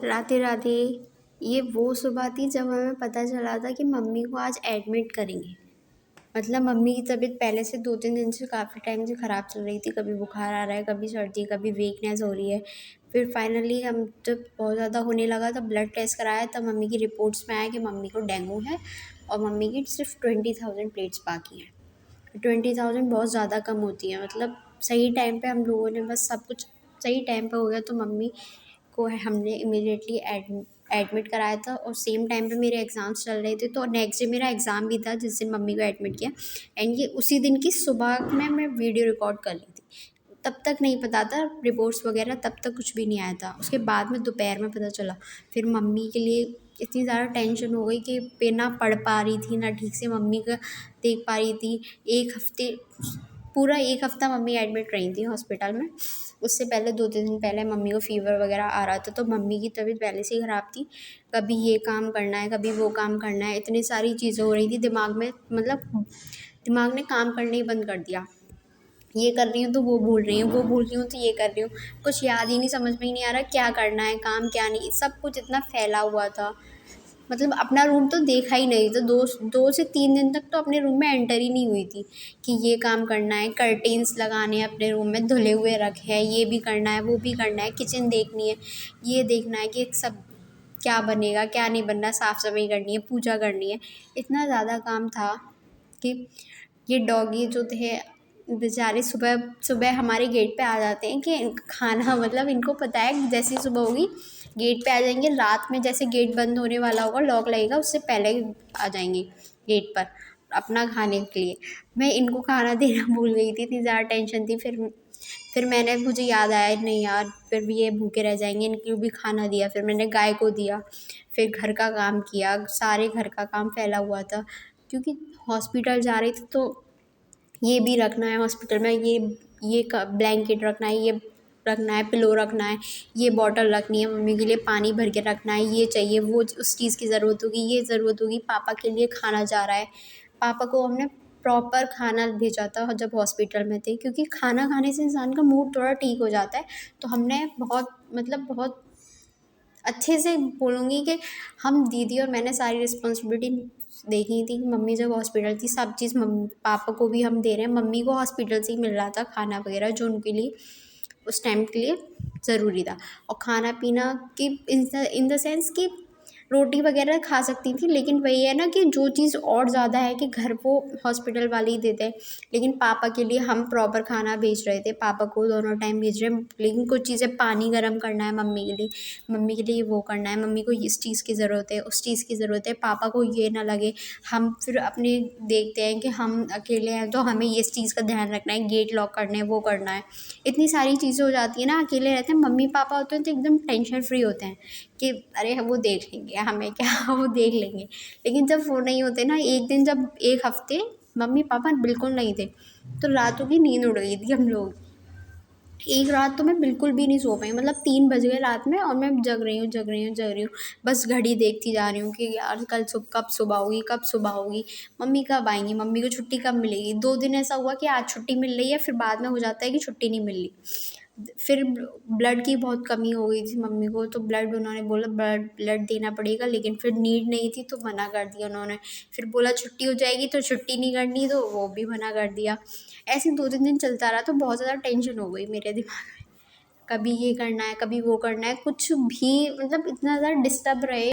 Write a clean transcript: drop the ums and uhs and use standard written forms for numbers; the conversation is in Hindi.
राधे राधे। ये वो सुबह थी जब हमें पता चला था कि मम्मी को आज एडमिट करेंगे। मतलब मम्मी की तबीयत पहले से 2-3 दिन से काफ़ी टाइम से ख़राब चल रही थी। कभी बुखार आ रहा है, कभी सर्दी, कभी वीकनेस हो रही है। फिर फाइनली हम जब बहुत ज़्यादा होने लगा तब ब्लड टेस्ट कराया, तब मम्मी की रिपोर्ट्स में आया कि मम्मी को डेंगू है और मम्मी की सिर्फ 20,000 प्लेट्स बाकी हैं। 20,000 बहुत ज़्यादा कम होती है। मतलब सही टाइम पे हम लोगों ने बस सब कुछ सही टाइम पे हो गया, तो मम्मी को हमने इमीडिएटली एडमिट कराया था। और सेम टाइम पे मेरे एग्ज़ाम्स चल रहे थे, तो नेक्स्ट डे मेरा एग्ज़ाम भी था जिस दिन मम्मी को एडमिट किया। एंड ये उसी दिन की सुबह में मैं वीडियो रिकॉर्ड कर ली थी। तब तक नहीं पता था रिपोर्ट्स वगैरह, तब तक कुछ भी नहीं आया था। उसके बाद में दोपहर में पता चला। फिर मम्मी के लिए इतनी ज़्यादा टेंशन हो गई कि पे ना पढ़ पा रही थी, ना ठीक से मम्मी का देख पा रही थी। पूरा 1 हफ़्ता मम्मी एडमिट रही थी हॉस्पिटल में। उससे पहले 2-3 दिन पहले मम्मी को फ़ीवर वगैरह आ रहा था, तो मम्मी की तबीयत पहले से ही ख़राब थी। कभी ये काम करना है, कभी वो काम करना है, इतनी सारी चीज़ें हो रही थी दिमाग में। मतलब दिमाग ने काम करना ही बंद कर दिया। ये कर रही हूँ तो वो भूल रही हूँ, वो भूल रही हूँ तो ये कर रही हूँ। कुछ याद ही नहीं, समझ में ही नहीं आ रहा क्या करना है, काम क्या नहीं। सब कुछ इतना फैला हुआ था। मतलब अपना रूम तो देखा ही नहीं था। 2 से 3 दिन तक तो अपने रूम में एंटर ही नहीं हुई थी कि ये काम करना है, कर्टेन्स लगाने हैं अपने रूम में, धुले हुए रखे हैं, ये भी करना है, वो भी करना है, किचन देखनी है, ये देखना है कि सब क्या बनेगा, क्या नहीं बनना, साफ़-सफ़ाई करनी है, पूजा करनी है। इतना ज़्यादा काम था कि ये डॉगी जो थे बेचारे सुबह सुबह हमारे गेट पे आ जाते हैं कि खाना, मतलब इनको पता है कि जैसे ही सुबह होगी गेट पे आ जाएंगे। रात में जैसे गेट बंद होने वाला होगा, लॉक लगेगा, उससे पहले आ जाएंगे गेट पर अपना खाने के लिए। मैं इनको खाना देना भूल गई थी, इतनी ज़्यादा टेंशन थी। फिर मुझे याद आया, नहीं यार फिर भी ये भूखे रह जाएंगे, इनको भी खाना दिया। फिर मैंने गाय को दिया, फिर घर का काम किया। सारे घर का काम फैला हुआ था क्योंकि हॉस्पिटल जा रही थी, तो ये भी रखना है हॉस्पिटल में, ये ब्लैंकेट रखना है, ये रखना है, पिलो रखना है, ये बॉटल रखनी है, मम्मी के लिए पानी भर के रखना है, ये चाहिए, वो उस चीज़ की ज़रूरत होगी, ये ज़रूरत होगी, पापा के लिए खाना जा रहा है। पापा को हमने प्रॉपर खाना भेजा था जब हॉस्पिटल में थे, क्योंकि खाना खाने से इंसान का मूड थोड़ा ठीक हो जाता है। तो हमने बहुत अच्छे से बोलूँगी कि हम दीदी और मैंने सारी रिस्पॉन्सिबिलिटी देखी थी कि मम्मी जब हॉस्पिटल थी सब चीज़ पापा को भी हम दे रहे हैं। मम्मी को हॉस्पिटल से ही मिल रहा था खाना वगैरह, जो उनके लिए उस टाइम के लिए ज़रूरी था। और खाना पीना कि इन द सेंस कि रोटी वगैरह खा सकती थी, लेकिन वही है ना कि जो चीज़ और ज़्यादा है कि घर वो हॉस्पिटल वाले ही देते हैं। लेकिन पापा के लिए हम प्रॉपर खाना भेज रहे थे, पापा को दोनों टाइम भेज रहे हैं। लेकिन कुछ चीज़ें, पानी गर्म करना है मम्मी के लिए वो करना है, मम्मी को इस चीज़ की ज़रूरत है, उस चीज़ की ज़रूरत है, पापा को ये ना लगे। हम फिर अपने देखते हैं कि हम अकेले हैं तो हमें इस चीज़ का ध्यान रखना है, गेट लॉक करने हैं, वो करना है। इतनी सारी चीज़ें हो जाती है ना, अकेले रहते हैं। मम्मी पापा होते हैं तो एकदम टेंशन फ्री होते हैं कि अरे वो देख लेंगे, हमें क्या वो देख लेंगे। लेकिन जब वो नहीं होते ना, एक दिन जब 1 हफ़्ते मम्मी पापा बिल्कुल नहीं थे, तो रातों की नींद उड़ गई थी हम लोग। एक रात तो मैं बिल्कुल भी नहीं सो पाई। मतलब 3 बज गए रात में और मैं जग रही हूँ। बस घड़ी देखती जा रही हूँ कि यार कब सुबह होगी, कब सुबह होगी, मम्मी कब आएँगी, मम्मी को छुट्टी कब मिलेगी। 2 दिन ऐसा हुआ कि आज छुट्टी मिल रही है, फिर बाद में हो जाता है कि छुट्टी नहीं मिल रही। फिर ब्लड की बहुत कमी हो गई थी मम्मी को, तो उन्होंने बोला ब्लड देना पड़ेगा, लेकिन फिर नीड नहीं थी तो मना कर दिया उन्होंने। फिर बोला छुट्टी हो जाएगी, तो छुट्टी नहीं करनी, तो वो भी मना कर दिया। ऐसे 2-3 दिन चलता रहा, तो बहुत ज़्यादा टेंशन हो गई मेरे दिमाग में। कभी ये करना है, कभी वो करना है, कुछ भी मतलब इतना ज़्यादा डिस्टर्ब रहे।